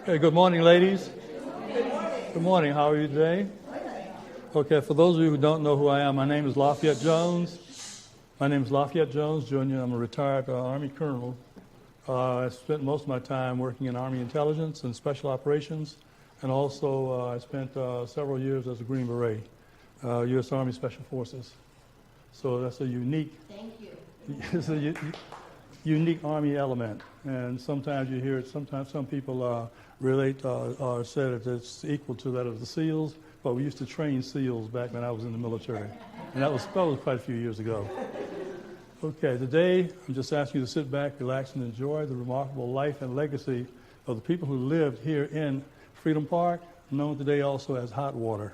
Okay, good morning, ladies. Good morning. How are you today? Okay, for those of you who don't know who I am, my name is Lafayette Jones. My name is Lafayette Jones Jr. I'm a retired Army colonel. I spent most of my time working in Army intelligence and special operations, and also I spent several years as a Green Beret, U.S. Army Special Forces. So that's a unique, it's a unique Army element. And sometimes you hear it, sometimes some people relate or say that it's equal to that of the SEALs, but we used to train SEALs back when I was in the military. And that was quite a few years ago. Okay, today I'm just asking you to sit back, relax, and enjoy the remarkable life and legacy of the people who lived here in Freedom Park, known today also as Hot Water.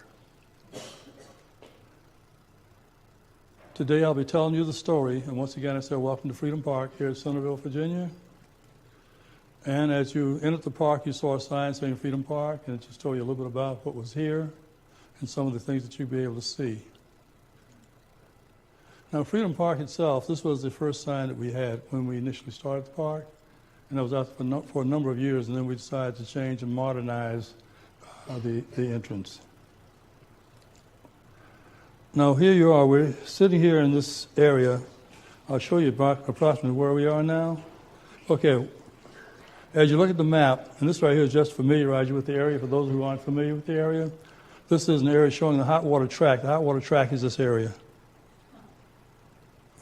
Today I'll be telling you the story, and once again I say welcome to Freedom Park here at Centerville, Virginia. And as you entered the park, you saw a sign saying Freedom Park, and it just told you a little bit about what was here and some of the things that you'd be able to see. Now, Freedom Park itself, this was the first sign that we had when we initially started the park, and that was out for a number of years, and then we decided to change and modernize the entrance. Now, here you are. We're sitting here in this area. I'll show you approximately where we are now. Okay. As you look at the map, and this right here is just to familiarize you with the area for those who aren't familiar with the area. This is an area showing the hot water track. The hot water track is this area.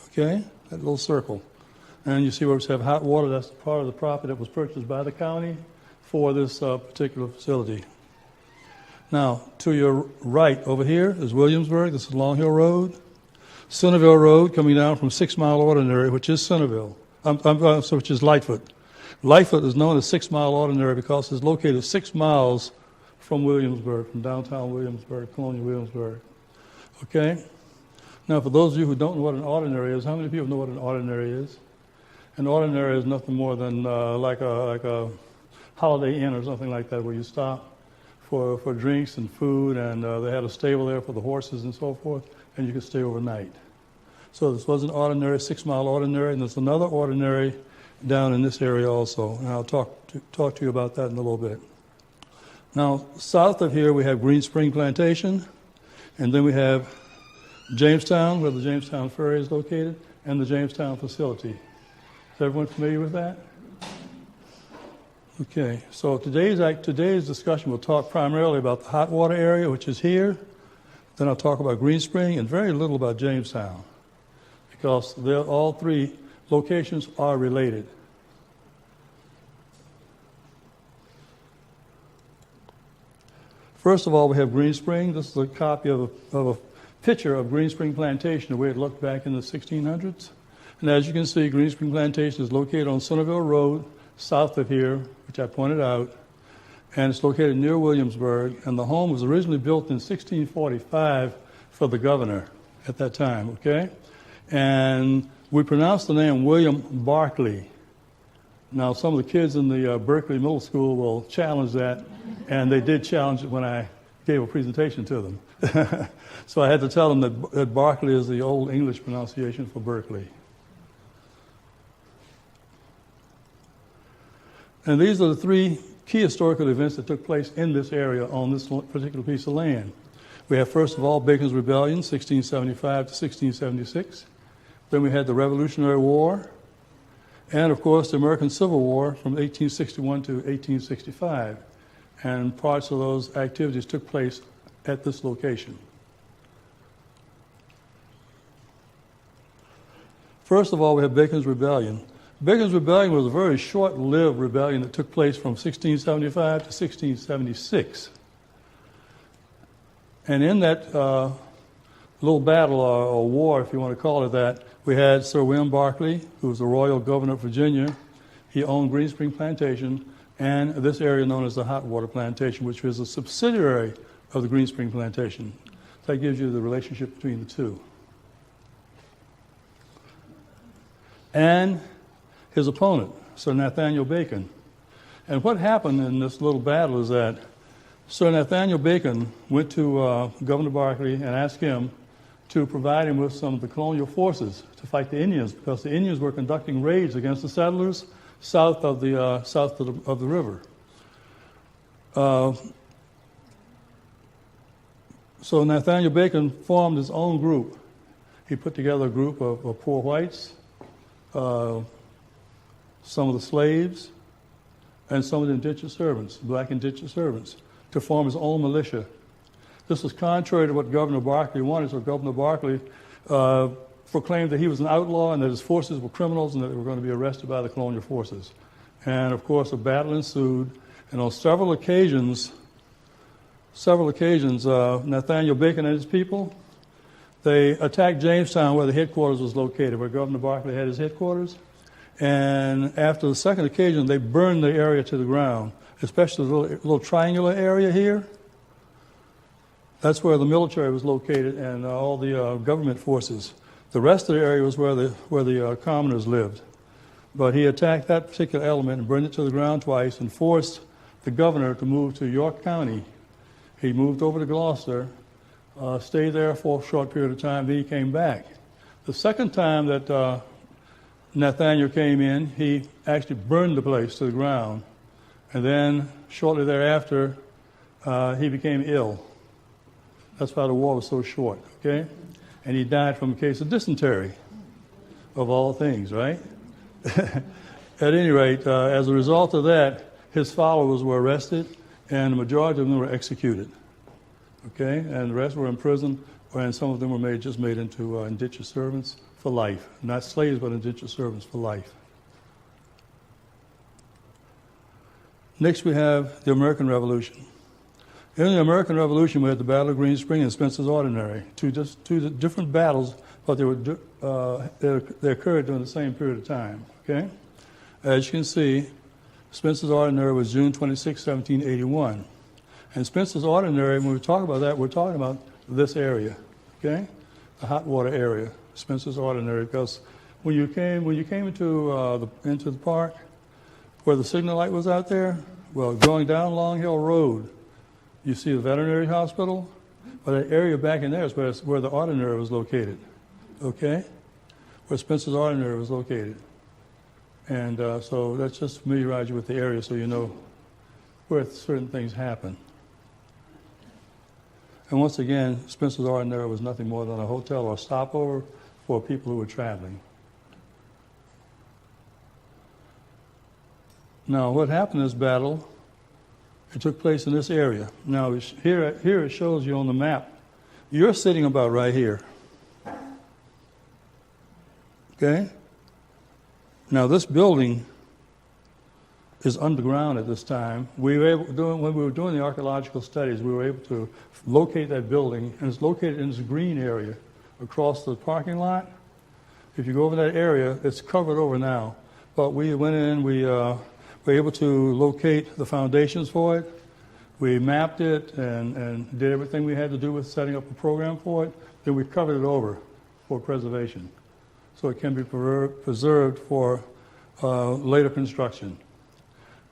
Okay, that little circle. And you see where we have hot water. That's part of the property that was purchased by the county for this particular facility. Now, to your right over here is Williamsburg. This is Long Hill Road. Centerville Road coming down from 6 Mile Ordinary, which is Centerville, which is Lightfoot. Lightfoot is known as 6 Mile Ordinary because it's located 6 miles from Williamsburg, from downtown Williamsburg, Colonial Williamsburg. Okay? Now, for those of you who don't know what an ordinary is, how many people know what an ordinary is? An ordinary is nothing more than like a Holiday Inn or something like that, where you stop for drinks and food, and they had a stable there for the horses and so forth, and you could stay overnight. So this was an ordinary, 6 Mile Ordinary, and there's another ordinary down in this area also, and I'll talk to you about that in a little bit. Now, south of here we have Green Spring Plantation, and then we have Jamestown, where the Jamestown Ferry is located, and the Jamestown facility. Is everyone familiar with that? Okay, so today's discussion will talk primarily about the hot water area, which is here. Then I'll talk about Green Spring and very little about Jamestown, because all three locations are related. First of all, we have Green Spring. This is a copy of a picture of Green Spring Plantation, the way it looked back in the 1600s. And as you can see, Green Spring Plantation is located on Centerville Road, south of here, which I pointed out, and it's located near Williamsburg. And the home was originally built in 1645 for the governor at that time, okay? And we pronounce the name William Barclay. Now, some of the kids in the Berkeley Middle School will challenge that, and they did challenge it when I gave a presentation to them. So I had to tell them that Barclay is the old English pronunciation for Berkeley. And these are the three key historical events that took place in this area on this particular piece of land. We have, first of all, Bacon's Rebellion, 1675 to 1676. Then we had the Revolutionary War, and of course the American Civil War from 1861 to 1865. And parts of those activities took place at this location. First of all, we have Bacon's Rebellion. Bacon's Rebellion was a very short-lived rebellion that took place from 1675 to 1676. And in that little battle or war, if you want to call it that, we had Sir William Barclay, who was the royal governor of Virginia. He owned Green Spring Plantation and this area known as the Hot Water Plantation, which was a subsidiary of the Green Spring Plantation. That gives you the relationship between the two. And his opponent, Sir Nathaniel Bacon. And what happened in this little battle is that Sir Nathaniel Bacon went to Governor Barclay and asked him to provide him with some of the colonial forces to fight the Indians, because the Indians were conducting raids against the settlers south of the river. So Nathaniel Bacon formed his own group. He put together a group of poor whites, some of the slaves, and some of the indentured servants, black indentured servants, to form his own militia. This was contrary to what Governor Barkley wanted, so Governor Barkley proclaimed that he was an outlaw and that his forces were criminals and that they were going to be arrested by the colonial forces. And of course, a battle ensued, and on several occasions, Nathaniel Bacon and his people, they attacked Jamestown where the headquarters was located, where Governor Barkley had his headquarters. And after the second occasion, they burned the area to the ground, especially the little triangular area here. That's where the military was located and all the government forces. The rest of the area was where the commoners lived. But he attacked that particular element and burned it to the ground twice and forced the governor to move to York County. He moved over to Gloucester, stayed there for a short period of time, then he came back. The second time that Nathaniel came in, he actually burned the place to the ground. And then shortly thereafter, he became ill. That's why the war was so short, okay? And he died from a case of dysentery, of all things, right? At any rate, as a result of that, his followers were arrested, and the majority of them were executed, okay? And the rest were in prison, and some of them were made into indentured servants for life. Not slaves, but indentured servants for life. Next, we have the American Revolution. In the American Revolution, we had the Battle of Green Spring and Spencer's Ordinary, two different battles, but they occurred during the same period of time. Okay, as you can see, Spencer's Ordinary was June 26, 1781, and Spencer's Ordinary. When we talk about that, we're talking about this area. Okay, the hot water area, Spencer's Ordinary, because when you came into the park, where the signal light was out there, well, going down Long Hill Road. You see the veterinary hospital, but that area back in there is where the ordinary was located, okay? Where Spencer's Ordinary was located. And so that's just to familiarize you with the area so you know where certain things happen. And once again, Spencer's Ordinary was nothing more than a hotel or a stopover for people who were traveling. Now, what happened in this battle, it took place in this area. Now, here it shows you on the map. You're sitting about right here. Okay? Now, this building is underground at this time. When we were doing the archaeological studies, we were able to locate that building, and it's located in this green area across the parking lot. If you go over that area, it's covered over now. But we went in, we were able to locate the foundations for it. We mapped it and did everything we had to do with setting up a program for it. Then we covered it over for preservation, so it can be preserved for later construction.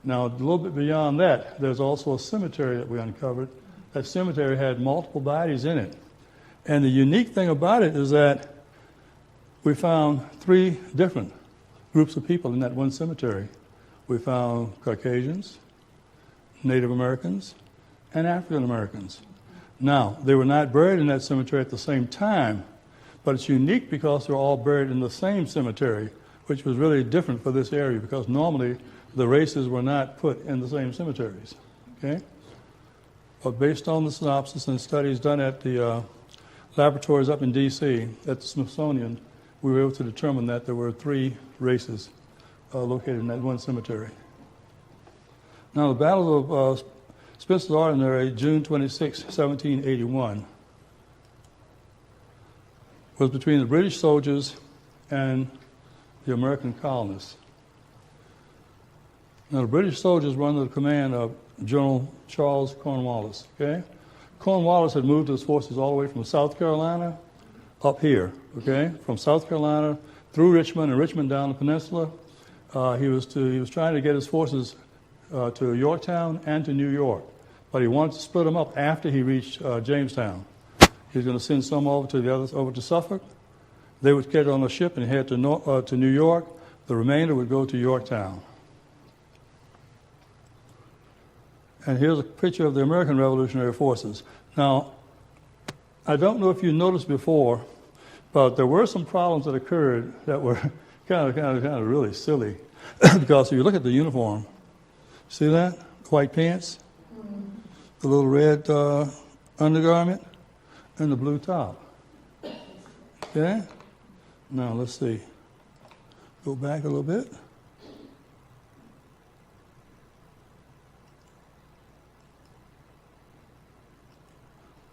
Now, a little bit beyond that, there's also a cemetery that we uncovered. That cemetery had multiple bodies in it. And the unique thing about it is that we found 3 different groups of people in that one cemetery. We found Caucasians, Native Americans, and African Americans. Now, they were not buried in that cemetery at the same time, but it's unique because they're all buried in the same cemetery, which was really different for this area because normally the races were not put in the same cemeteries. Okay? But based on the synopsis and studies done at the laboratories up in D.C., at the Smithsonian, we were able to determine that there were 3 races located in that one cemetery. Now, the Battle of Spencer's Ordinary, June 26, 1781, was between the British soldiers and the American colonists. Now, the British soldiers were under the command of General Charles Cornwallis. Okay, Cornwallis had moved his forces all the way from South Carolina up here. Okay, from South Carolina through Richmond and Richmond down the peninsula. He was trying to get his forces to Yorktown and to New York, but he wanted to split them up after he reached Jamestown. He was going to send some over to the others over to Suffolk. They would get on a ship and head to New York. The remainder would go to Yorktown. And here's a picture of the American Revolutionary Forces. Now, I don't know if you noticed before, but there were some problems that occurred that were kind of really silly. Because if you look at the uniform, see that? White pants, the little red undergarment, and the blue top. Okay? Now, let's see. Go back a little bit.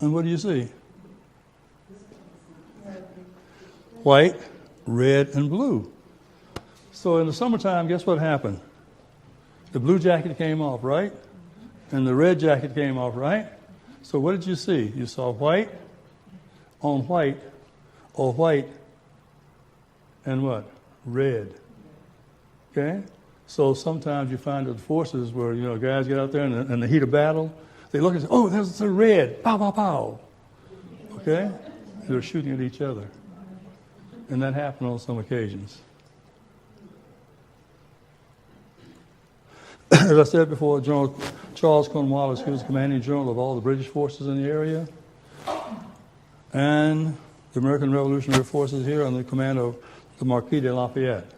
And what do you see? White, red, and blue. So in the summertime, guess what happened? The blue jacket came off, right? And the red jacket came off, right? So what did you see? You saw white on white, or white and what? Red. Okay? So sometimes you find that the forces where, guys get out there in the heat of battle, they look and say, oh, there's a red, pow, pow, pow. Okay? They're shooting at each other. And that happened on some occasions. As I said before, General Charles Cornwallis, he was commanding general of all the British forces in the area. And the American Revolutionary Forces here under the command of the Marquis de Lafayette.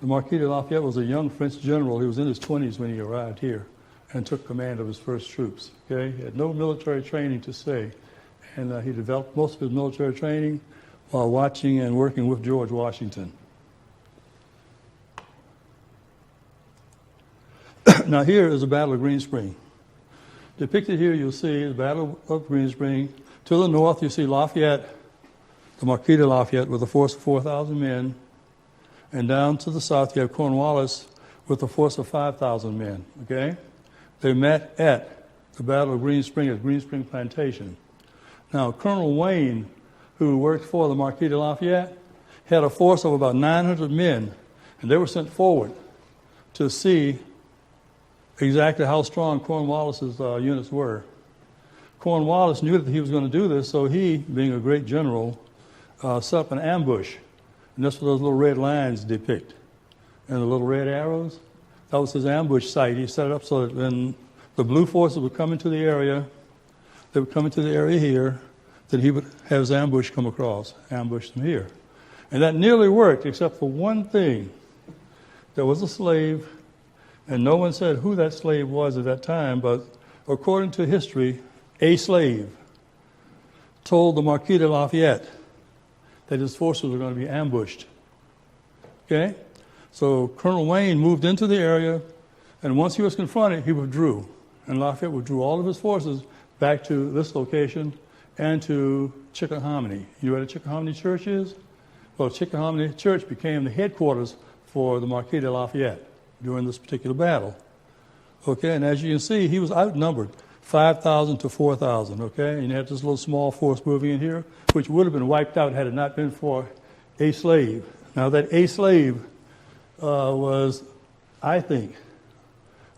The Marquis de Lafayette was a young French general. He was in his 20s when he arrived here and took command of his first troops. Okay? He had no military training to say. And he developed most of his military training while watching and working with George Washington. Now here is the Battle of Green Spring. Depicted here, you'll see the Battle of Green Spring. To the north, you see Lafayette, the Marquis de Lafayette, with a force of 4,000 men. And down to the south, you have Cornwallis with a force of 5,000 men. Okay? They met at the Battle of Green Spring at Green Spring Plantation. Now, Colonel Wayne, who worked for the Marquis de Lafayette, had a force of about 900 men, and they were sent forward to see exactly how strong Cornwallis's units were. Cornwallis knew that he was going to do this, so he, being a great general, set up an ambush. And that's what those little red lines depict. And the little red arrows, that was his ambush site. He set it up so that when the blue forces would come into the area, they would come into the area here, that he would have his ambush come across, ambush them here. And that nearly worked, except for one thing. There was a slave, and no one said who that slave was at that time, but according to history, a slave told the Marquis de Lafayette that his forces were going to be ambushed. Okay? So Colonel Wayne moved into the area, and once he was confronted, he withdrew. And Lafayette withdrew all of his forces back to this location and to Chickahominy. You know where the Chickahominy Church is? Well, Chickahominy Church became the headquarters for the Marquis de Lafayette during this particular battle. Okay, and as you can see, he was outnumbered, 5,000 to 4,000, okay? And you had this little small force moving in here, which would have been wiped out had it not been for a slave. Now, that a slave was, I think,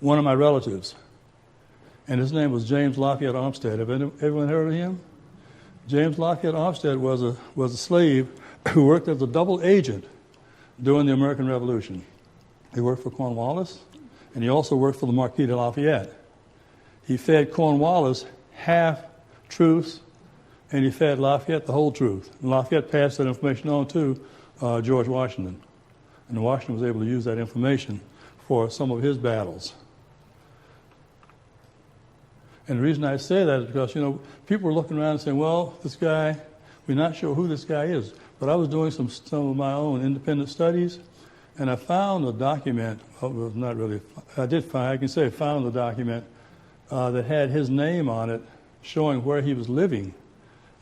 one of my relatives. And his name was James Lafayette Olmsted. Have everyone heard of him? James Lafayette Olmsted was a slave who worked as a double agent during the American Revolution. He worked for Cornwallis, and he also worked for the Marquis de Lafayette. He fed Cornwallis half truths, and he fed Lafayette the whole truth. And Lafayette passed that information on to George Washington. And Washington was able to use that information for some of his battles. And the reason I say that is because, people were looking around and saying, well, this guy, we're not sure who this guy is. But I was doing some of my own independent studies, and I found a document, well, not really, I found a document that had his name on it showing where he was living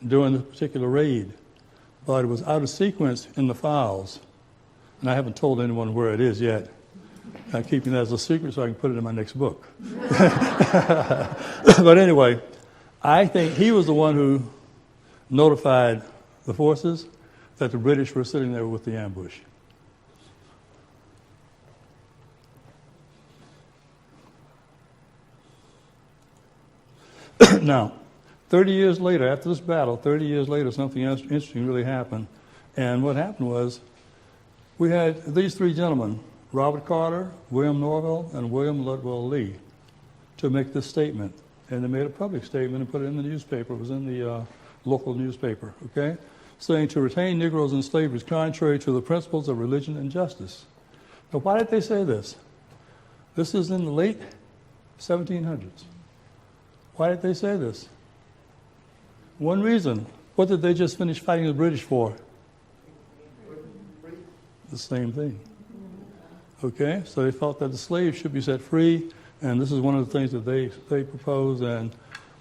during this particular raid. But it was out of sequence in the files. And I haven't told anyone where it is yet. I'm keeping that as a secret so I can put it in my next book. But anyway, I think he was the one who notified the forces that the British were sitting there with the ambush. Now, 30 years later, after this battle, 30 years later, something else interesting really happened. And what happened was, we had these three gentlemen, Robert Carter, William Norvell, and William Ludwell Lee, to make this statement. And they made a public statement and put it in the newspaper. It was in the local newspaper, okay? Saying to retain Negroes in slavery is contrary to the principles of religion and justice. Now, why did they say this? This is in the late 1700s. Why did they say this? One reason. What did they just finish fighting the British for? The same thing. Okay, so they felt that the slaves should be set free, and this is one of the things that they proposed. And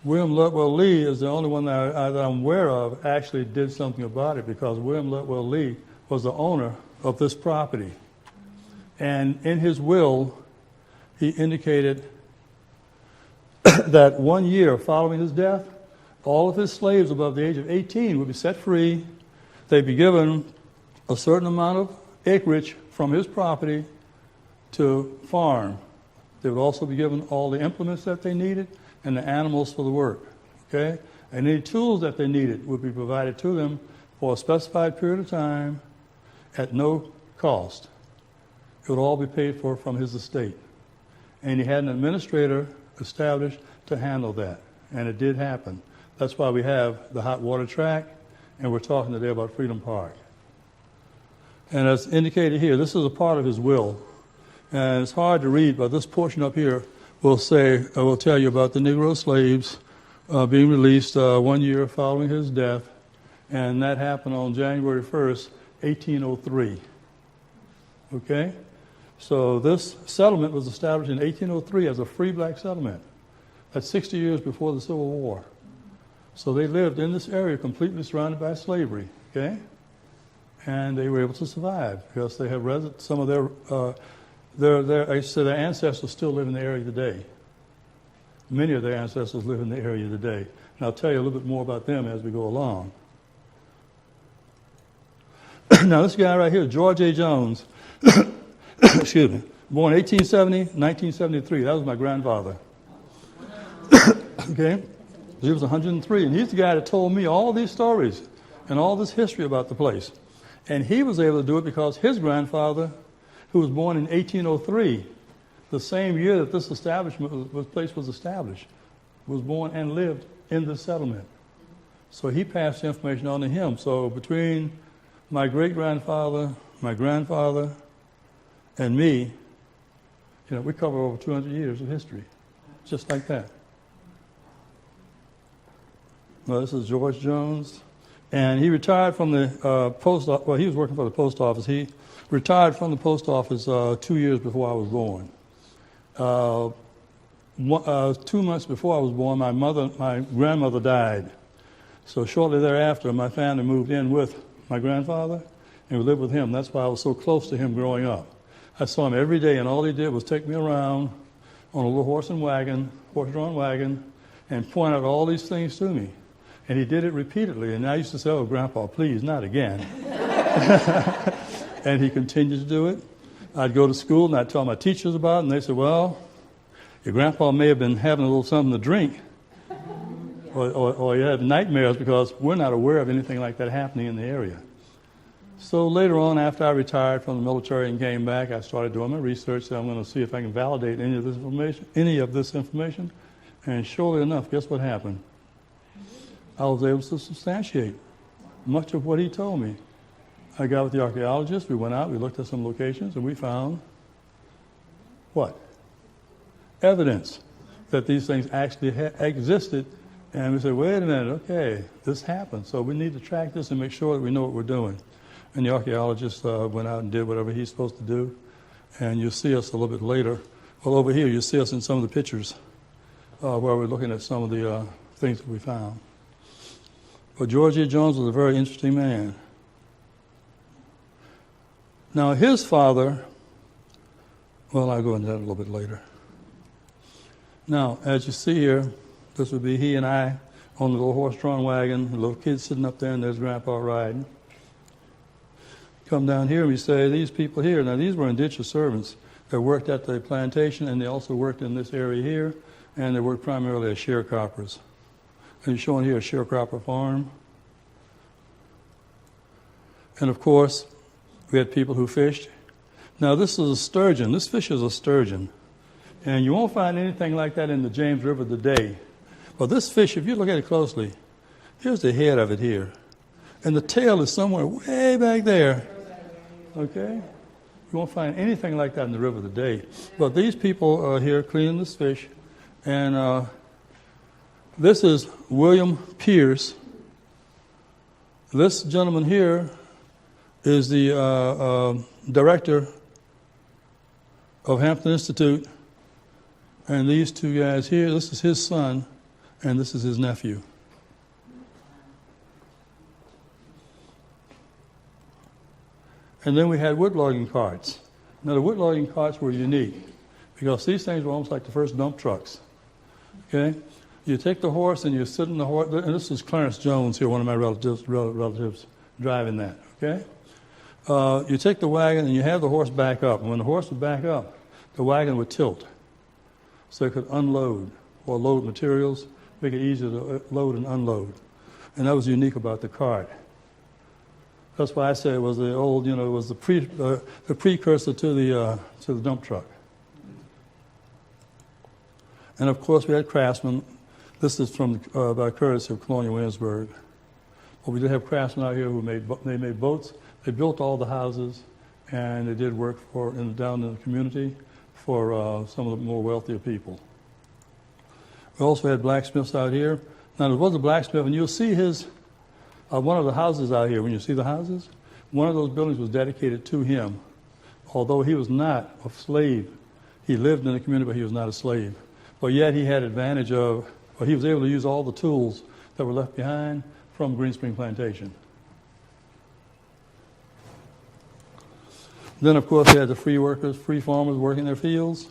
William Ludwell Lee is the only one that I'm aware of actually did something about it, because William Ludwell Lee was the owner of this property. And in his will, he indicated that 1 year following his death, all of his slaves above the age of 18 would be set free. They'd be given a certain amount of acreage from his property to farm. They would also be given all the implements that they needed and the animals for the work. Okay? And any tools that they needed would be provided to them for a specified period of time at no cost. It would all be paid for from his estate. And he had an administrator established to handle that. And it did happen. That's why we have the hot water track, and we're talking today about Freedom Park. And as indicated here, this is a part of his will. And it's hard to read, but this portion up here will tell you about the Negro slaves being released 1 year following his death. And that happened on January 1st, 1803. Okay? So this settlement was established in 1803 as a free black settlement. That's 60 years before the Civil War. So they lived in this area completely surrounded by slavery, okay? And they were able to survive because they have some of their ancestors still live in the area today. Many of their ancestors live in the area today. And I'll tell you a little bit more about them as we go along. Now this guy right here, George A. Jones, excuse me, born 1870, 1973. That was my grandfather. Okay? He was 103, and he's the guy that told me all these stories and all this history about the place. And he was able to do it because his grandfather, who was born in 1803, the same year that this place was established, was born and lived in this settlement. So he passed the information on to him. So between my great-grandfather, my grandfather, and me, we cover over 200 years of history, just like that. Well, this is George Jones, and he retired from the post office. Well, he was working for the post office. He retired from the post office 2 years before I was born. 2 months before I was born, my grandmother died. So shortly thereafter, my family moved in with my grandfather, and we lived with him. That's why I was so close to him growing up. I saw him every day, and all he did was take me around on a little horse-drawn wagon, and point out all these things to me. And he did it repeatedly. And I used to say, "Oh, Grandpa, please, not again." And he continued to do it. I'd go to school, and I'd tell my teachers about it, and they said, "Well, your grandpa may have been having a little something to drink, or you have nightmares, because we're not aware of anything like that happening in the area." So later on, after I retired from the military and came back, I started doing my research. So I'm going to see if I can validate any of this information. And surely enough, guess what happened? I was able to substantiate much of what he told me. I got with the archaeologists. We went out, we looked at some locations, and we found what? Evidence that these things actually existed. And we said, wait a minute, okay, this happened. So we need to track this and make sure that we know what we're doing. And the archaeologist went out and did whatever he's supposed to do. And you'll see us a little bit later. Well, over here, you'll see us in some of the pictures where we're looking at some of the things that we found. But George A. Jones was a very interesting man. Now, his father, well, I'll go into that a little bit later. Now, as you see here, this would be he and I on the little horse-drawn wagon, the little kid sitting up there, and there's Grandpa riding. Come down here and we say, these people here, now these were indentured servants that worked at the plantation, and they also worked in this area here, and they worked primarily as sharecroppers. And you're showing here a sharecropper farm. And of course, we had people who fished. Now this is a sturgeon. This fish is a sturgeon. And you won't find anything like that in the James River today. But this fish, if you look at it closely, here's the head of it here. And the tail is somewhere way back there. Okay? You won't find anything like that in the river today. But these people are here cleaning this fish. And this is William Pierce. This gentleman here is the director of Hampton Institute. And these two guys here, this is his son, and this is his nephew. And then we had wood logging carts. Now, the wood logging carts were unique because these things were almost like the first dump trucks. Okay? You take the horse and you sit in the horse, and this is Clarence Jones here, one of my relatives driving that. Okay? You take the wagon and you have the horse back up. And when the horse would back up, the wagon would tilt so it could unload or load materials, make it easier to load and unload. And that was unique about the cart. That's why I say it was the old, it was the precursor to the dump truck. And of course we had craftsmen. This is from by courtesy of Colonial Williamsburg. But we did have craftsmen out here who made boats. They built all the houses, and they did work down in the community for some of the more wealthier people. We also had blacksmiths out here. Now there was a blacksmith, and you'll see one of the houses out here. When you see the houses, one of those buildings was dedicated to him. Although he was not a slave, he lived in the community, but he was not a slave. But yet he had advantage of, but he was able to use all the tools that were left behind from Green Spring Plantation. Then, of course, we had the free workers, free farmers working their fields,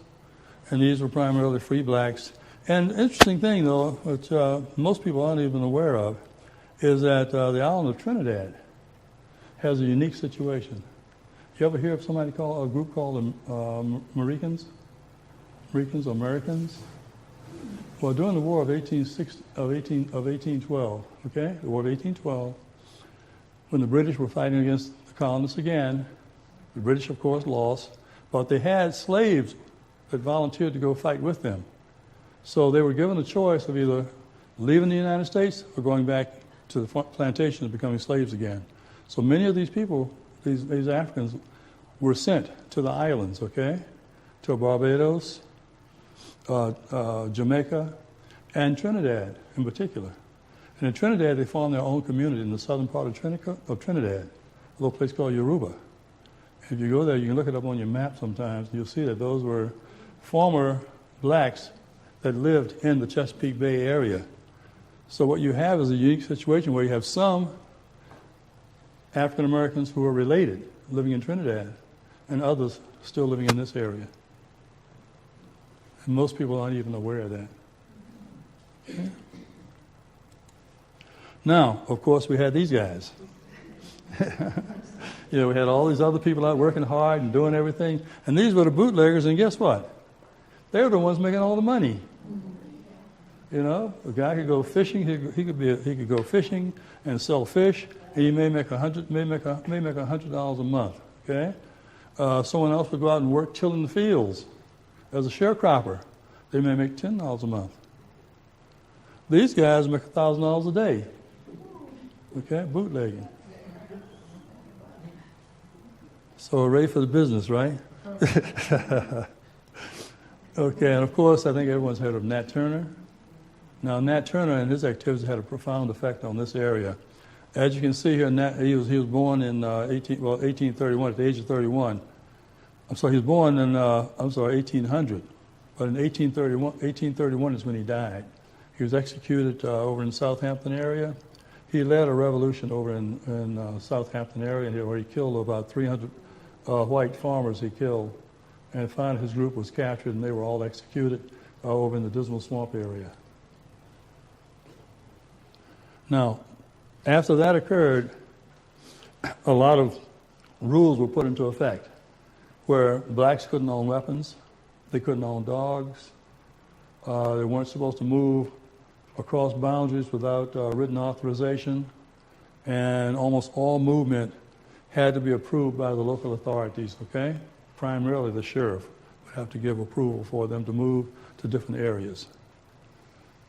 and these were primarily free blacks. And interesting thing, though, which most people aren't even aware of, is that the island of Trinidad has a unique situation. You ever hear of somebody a group called the Americans? Americans? Well, during the War of 1812, okay, the War of 1812, when the British were fighting against the colonists again, the British, of course, lost, but they had slaves that volunteered to go fight with them. So they were given a choice of either leaving the United States or going back to the plantation and becoming slaves again. So many of these people, these Africans, were sent to the islands, okay, to Barbados, Jamaica, and Trinidad in particular. And in Trinidad, they formed their own community in the southern part of Trinidad, a little place called Yoruba. If you go there, you can look it up on your map sometimes, and you'll see that those were former blacks that lived in the Chesapeake Bay area. So what you have is a unique situation where you have some African Americans who are related, living in Trinidad, and others still living in this area. And most people aren't even aware of that. Okay. Now, of course, we had these guys. We had all these other people out working hard and doing everything, and these were the bootleggers, and guess what? They were the ones making all the money. A guy could go fishing. He could go fishing and sell fish, and he may make $100 a month. Okay, someone else would go out and work tilling the fields as a sharecropper. They may make $10 a month. These guys make $1,000 a day. Okay, bootlegging. So we're ready for the business, right? Okay, and of course, I think everyone's heard of Nat Turner. Now, Nat Turner and his activities had a profound effect on this area. As you can see here, he was born in 1831, at the age of 31. He was born in 1800, but in 1831 is when he died. He was executed over in Southampton area. He led a revolution over in Southampton area where he killed about 300 white farmers he killed. And finally his group was captured and they were all executed over in the Dismal Swamp area. Now, after that occurred, a lot of rules were put into effect where blacks couldn't own weapons, they couldn't own dogs, they weren't supposed to move across boundaries without written authorization, and almost all movement had to be approved by the local authorities, okay? Primarily the sheriff. would have to give approval for them to move to different areas.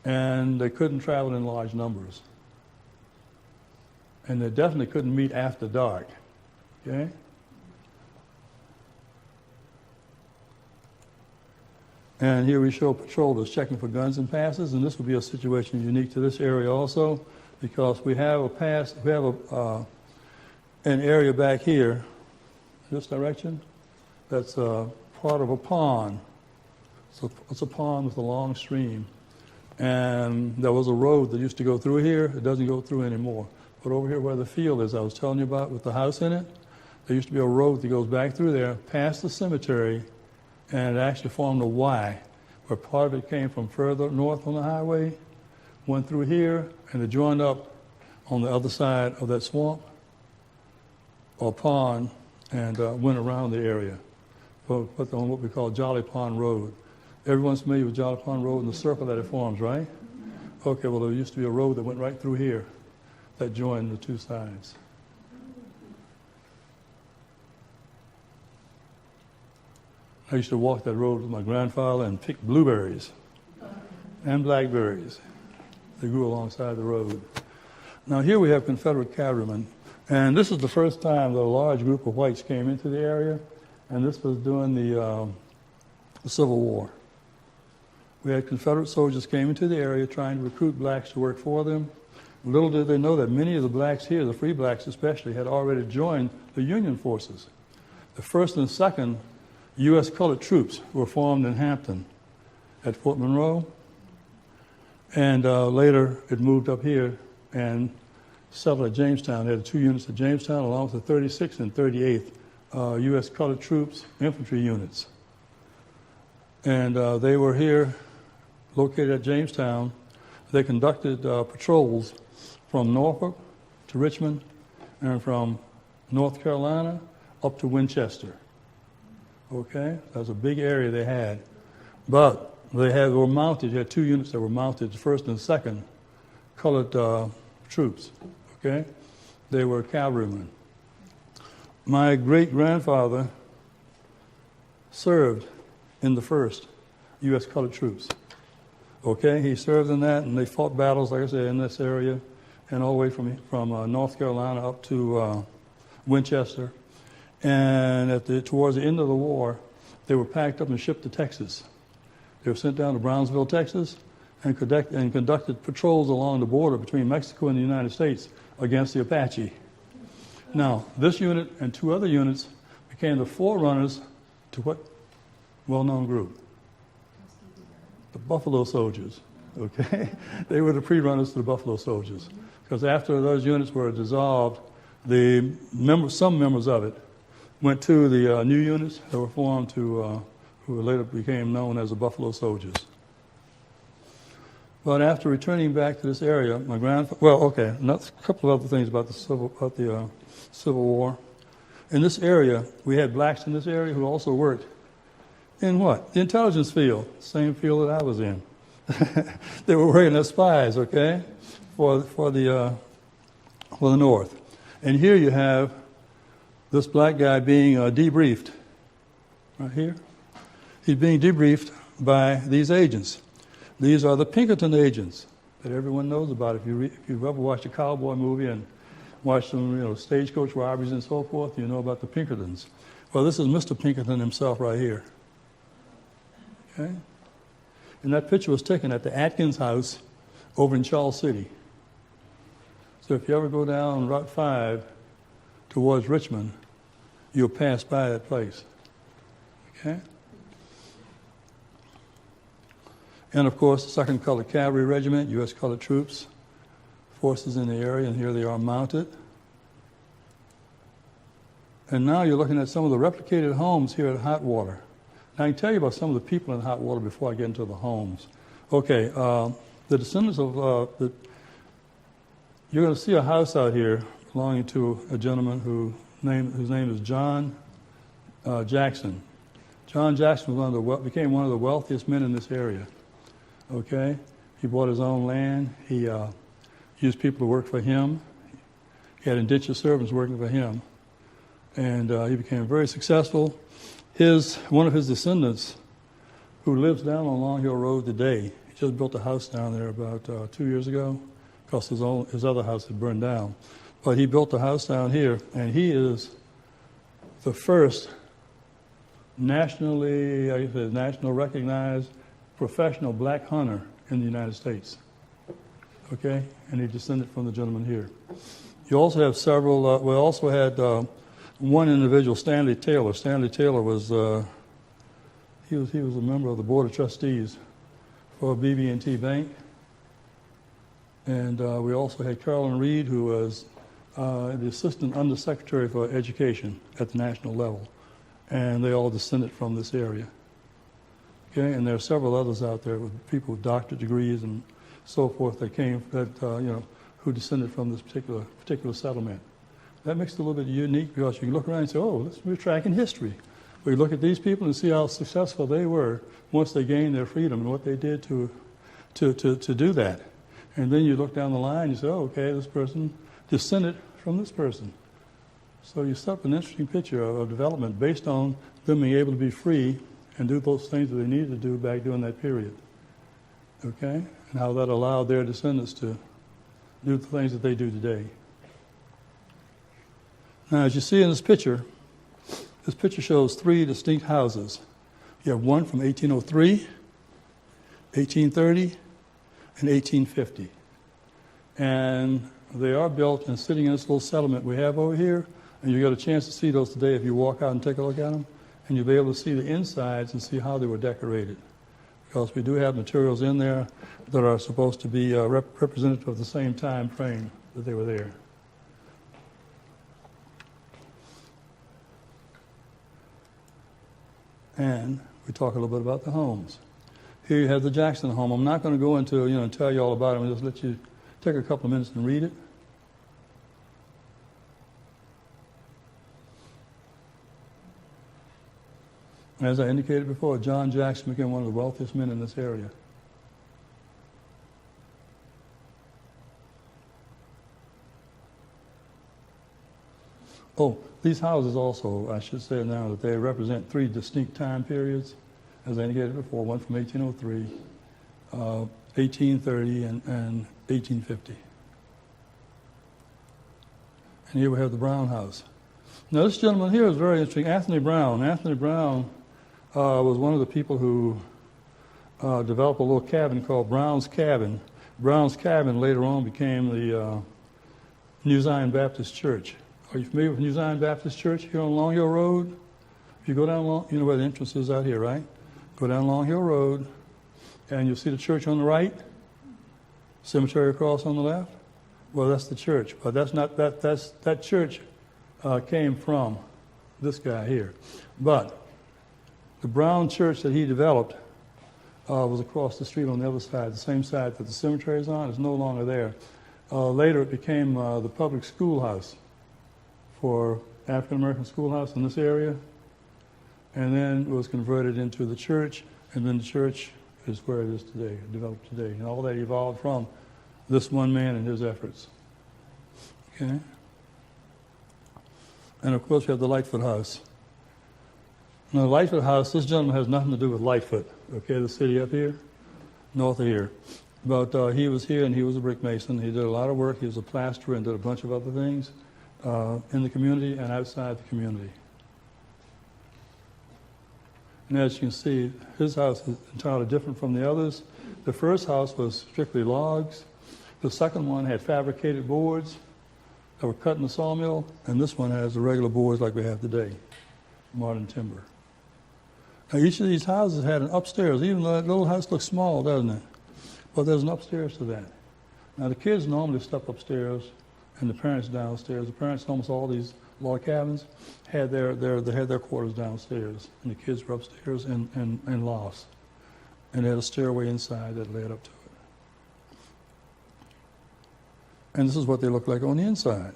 And they couldn't travel in large numbers. And they definitely couldn't meet after dark. Okay? And here we show patrollers checking for guns and passes, and this will be a situation unique to this area also, because we have an area back here, this direction, that's part of a pond. So it's a pond with a long stream. And there was a road that used to go through here. It doesn't go through anymore. But over here where the field is, I was telling you about, with the house in it, there used to be a road that goes back through there, past the cemetery, and it actually formed a Y, where part of it came from further north on the highway, went through here, and it joined up on the other side of that swamp or pond, and went around the area, on what we call Jolly Pond Road. Everyone's familiar with Jolly Pond Road and the circle that it forms, right? Okay, well, there used to be a road that went right through here that joined the two sides. I used to walk that road with my grandfather and pick blueberries and blackberries. They grew alongside the road. Now here we have Confederate cavalrymen, and this is the first time that a large group of whites came into the area, and this was during the Civil War. We had Confederate soldiers came into the area trying to recruit blacks to work for them. Little did they know that many of the blacks here, the free blacks especially, had already joined the Union forces. The 1st and 2nd U.S. colored troops were formed in Hampton at Fort Monroe, and later it moved up here and settled at Jamestown. They had 2 units at Jamestown along with the 36th and 38th U.S. colored troops infantry units. And they were here located at Jamestown. They conducted patrols from Norfolk to Richmond and from North Carolina up to Winchester. Okay? That was a big area they had. But they were mounted. You had 2 units that were mounted, the 1st and 2nd colored troops. Okay? They were cavalrymen. My great-grandfather served in the 1st U.S. colored troops. Okay? He served in that, and they fought battles, like I said, in this area, and all the way from North Carolina up to Winchester. And towards the end of the war, they were packed up and shipped to Texas. They were sent down to Brownsville, Texas, and conducted patrols along the border between Mexico and the United States against the Apache. Now, this unit and 2 other units became the forerunners to what well-known group? The Buffalo Soldiers. Okay? They were the pre-runners to the Buffalo Soldiers. Because after those units were dissolved, some members of it went to the new units that were formed who later became known as the Buffalo Soldiers. But after returning back to this area, my grandfather, a couple of other things about the Civil War. In this area, we had blacks in this area who also worked in what? The intelligence field, same field that I was in. They were working as spies, okay, for the North. And here you have this black guy being debriefed, right here. He's being debriefed by these agents. These are the Pinkerton agents that everyone knows about. If you've ever watched a cowboy movie and watched some, stagecoach robberies and so forth, you know about the Pinkertons. Well, this is Mr. Pinkerton himself right here. Okay? And that picture was taken at the Atkins house over in Charles City. So if you ever go down Route 5 towards Richmond, you'll pass by that place. Okay? And of course, the 2nd Colored Cavalry Regiment, U.S. colored troops, forces in the area, and here they are mounted. And now you're looking at some of the replicated homes here at Hotwater. Now I can tell you about some of the people in Hotwater before I get into the homes. Okay, the descendants of you're going to see a house out here belonging to a gentleman whose name is John Jackson. John Jackson became one of the wealthiest men in this area. Okay, he bought his own land. He used people to work for him. He had indentured servants working for him, and he became very successful. one of his descendants, who lives down on Long Hill Road today, he just built a house down there about 2 years ago, because his other house had burned down. But he built a house down here, and he is the first national recognized professional black hunter in the United States. Okay, and he descended from the gentleman here. You also have several. We also had one individual, Stanley Taylor. Stanley Taylor was he was a member of the board of trustees for BB&T Bank, and we also had Carolyn Reed, who was the assistant undersecretary for education at the national level, and they all descended from this area. Okay, and there are several others out there with people with doctorate degrees and so forth that who descended from this particular settlement. That makes it a little bit unique, because you can look around and say, oh, we're tracking history. We look at these people and see how successful they were once they gained their freedom and what they did to do that. And then you look down the line and you say, oh, okay, this person descended from this person. So you set up an interesting picture of development based on them being able to be free and do those things that they needed to do back during that period. Okay? And how that allowed their descendants to do the things that they do today. Now, as you see in this picture shows 3 distinct houses. You have one from 1803, 1830, and 1850. And they are built and sitting in this little settlement we have over here, and you got a chance to see those today if you walk out and take a look at them, and you'll be able to see the insides and see how they were decorated. Because we do have materials in there that are supposed to be representative of the same time frame that they were there. And we talk a little bit about the homes. Here you have the Jackson home. I'm not going to go into and tell you all about it. I'm just let you take a couple of minutes and read it. As I indicated before, John Jackson became one of the wealthiest men in this area. Oh, these houses also, I should say now, that they represent 3 distinct time periods, as I indicated before, one from 1803, 1830, and 1850. And here we have the Brown house. Now this gentleman here is very interesting, Anthony Brown. Anthony Brown was one of the people who developed a little cabin called Brown's Cabin. Brown's Cabin later on became the New Zion Baptist Church. Are you familiar with New Zion Baptist Church here on Long Hill Road? If you go down you know where the entrance is out here, right? Go down Long Hill Road, and you'll see the church on the right, cemetery across on the left. Well, that's the church, but that's not that church came from this guy here. But the Brown church that he developed was across the street on the other side, the same side that the cemetery is on. It's no longer there. Later, it became the public schoolhouse for African-American schoolhouse in this area, and then it was converted into the church, and then the church is where it is today, developed today. And all that evolved from this one man and his efforts. Okay? And of course, we have the Lightfoot house. Now, the Lightfoot house, this gentleman has nothing to do with Lightfoot, okay, the city up here, north of here. But he was here, and he was a brick mason. He did a lot of work. He was a plasterer and did a bunch of other things in the community and outside the community. And as you can see, his house is entirely different from the others. The first house was strictly logs. The second one had fabricated boards that were cut in the sawmill, and this one has the regular boards like we have today, modern timber. Now, each of these houses had an upstairs. Even though that little house looks small, doesn't it? But there's an upstairs to that. Now, the kids normally slept upstairs, and the parents downstairs. The parents in almost all these log cabins had their quarters downstairs, and the kids were upstairs in lofts. And they had a stairway inside that led up to it. And this is what they look like on the inside.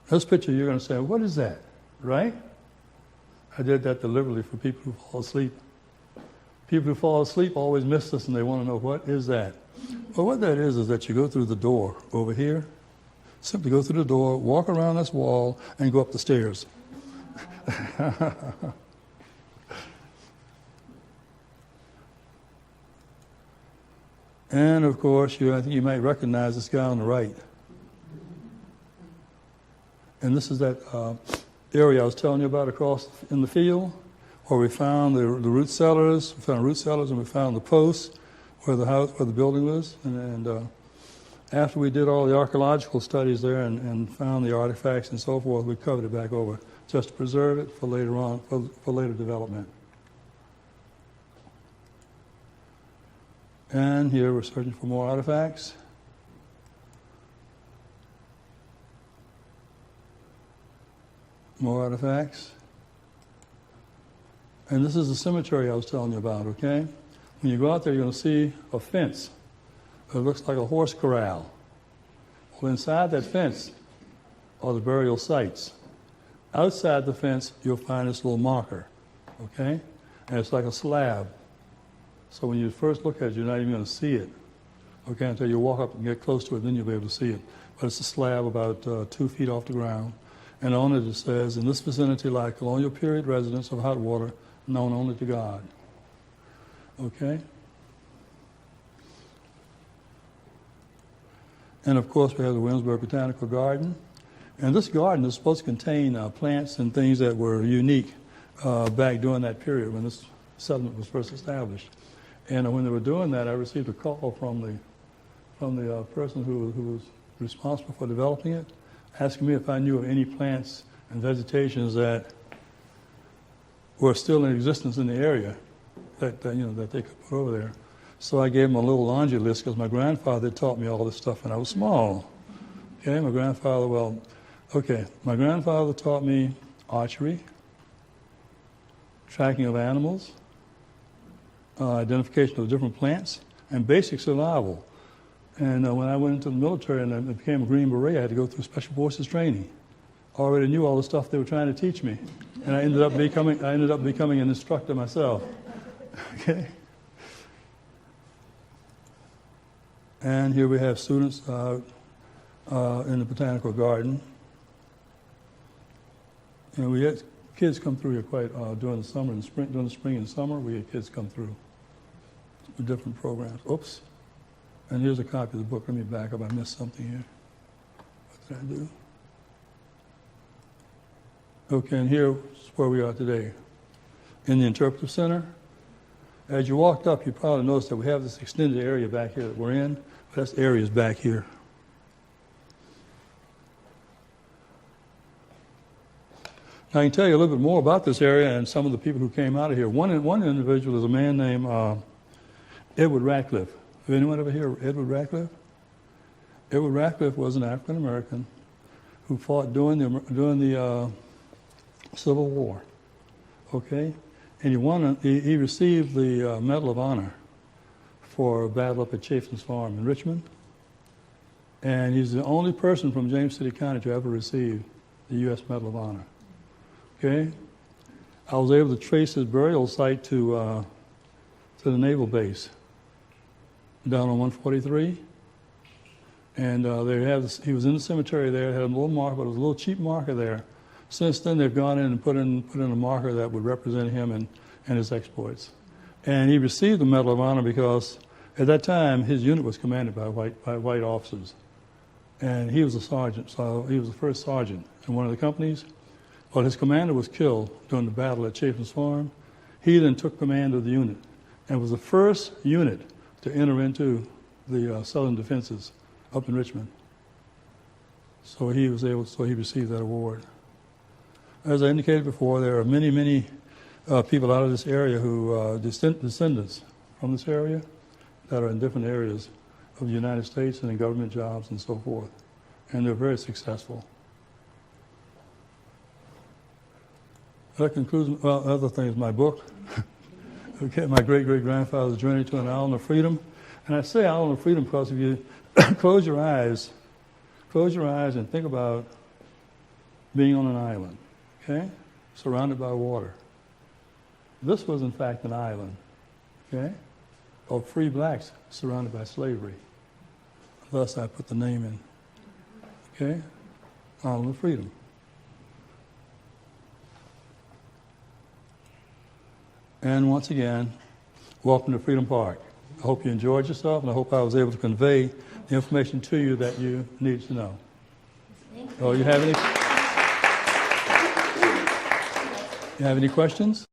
This picture, you're going to say, what is that? Right? I did that deliberately for people who fall asleep. People who fall asleep always miss this and they want to know, what is that? Well, what that is that you go through the door over here, simply go through the door, walk around this wall, and go up the stairs. And of course, I think you might recognize this guy on the right. And this is that area I was telling you about across in the field, where we found the root cellars. We found root cellars, and we found the posts where the building was. And after we did all the archaeological studies there and found the artifacts and so forth, we covered it back over just to preserve it for later on, for later development. And here we're searching for more artifacts. More artifacts. And this is the cemetery I was telling you about, okay? When you go out there, you're going to see a fence. It looks like a horse corral. Well, inside that fence are the burial sites. Outside the fence, you'll find this little marker, okay? And it's like a slab. So when you first look at it, you're not even going to see it, okay, until you walk up and get close to it, then you'll be able to see it. But it's a slab about 2 feet off the ground. And on it says, in this vicinity lie colonial period residents of hot water known only to God. Okay? And of course, we have the Williamsburg Botanical Garden. And this garden is supposed to contain plants and things that were unique back during that period when this settlement was first established. And when they were doing that, I received a call from the person who was responsible for developing it, asking me if I knew of any plants and vegetations that were still in existence in the area that they could put over there. So I gave them a little laundry list because my grandfather had taught me all this stuff when I was small. Okay, my grandfather taught me archery, tracking of animals, identification of different plants, and basic survival. And when I went into the military and I became a Green Beret, I had to go through Special Forces training. I already knew all the stuff they were trying to teach me, and I ended up becoming an instructor myself. Okay. And here we have students in the botanical garden, and we had kids come through here quite during the summer and spring. During the spring and summer, we had kids come through with different programs. Oops. And here's a copy of the book. Let me back up. I missed something here. What did I do? Okay, and here's where we are today. In the Interpretive Center. As you walked up, you probably noticed that we have this extended area back here that we're in. But that's areas back here. Now, I can tell you a little bit more about this area and some of the people who came out of here. One individual is a man named Edward Ratcliffe. Have anyone ever heard of Edward Ratcliffe? Edward Ratcliffe was an African American who fought during the Civil War. Okay, and he received the Medal of Honor for a battle up at Chaffin's Farm in Richmond. And he's the only person from James City County to ever receive the U.S. Medal of Honor. Okay, I was able to trace his burial site to the naval base down on 143, and he was in the cemetery there. It had a little marker, but it was a little cheap marker there. Since then, they've gone in and put in a marker that would represent him and his exploits. And he received the Medal of Honor because at that time his unit was commanded by white officers, and he was a sergeant. So he was the first sergeant in one of the companies. Well, his commander was killed during the battle at Chaffin's Farm. He then took command of the unit and was the first unit to enter into the Southern defenses up in Richmond. So he received that award. As I indicated before, there are many people out of this area who descendants from this area that are in different areas of the United States and in government jobs and so forth. And they're very successful. That concludes, other things, my book. Okay, my great-great-grandfather's Journey to an Island of Freedom. And I say Island of Freedom because if you close your eyes and think about being on an island, okay, surrounded by water. This was, in fact, an island. okay, of free blacks surrounded by slavery. Thus, I put the name in, okay, Island of Freedom. And once again, welcome to Freedom Park. I hope you enjoyed yourself, and I hope I was able to convey the information to you that you needed to know. Oh, you have any questions?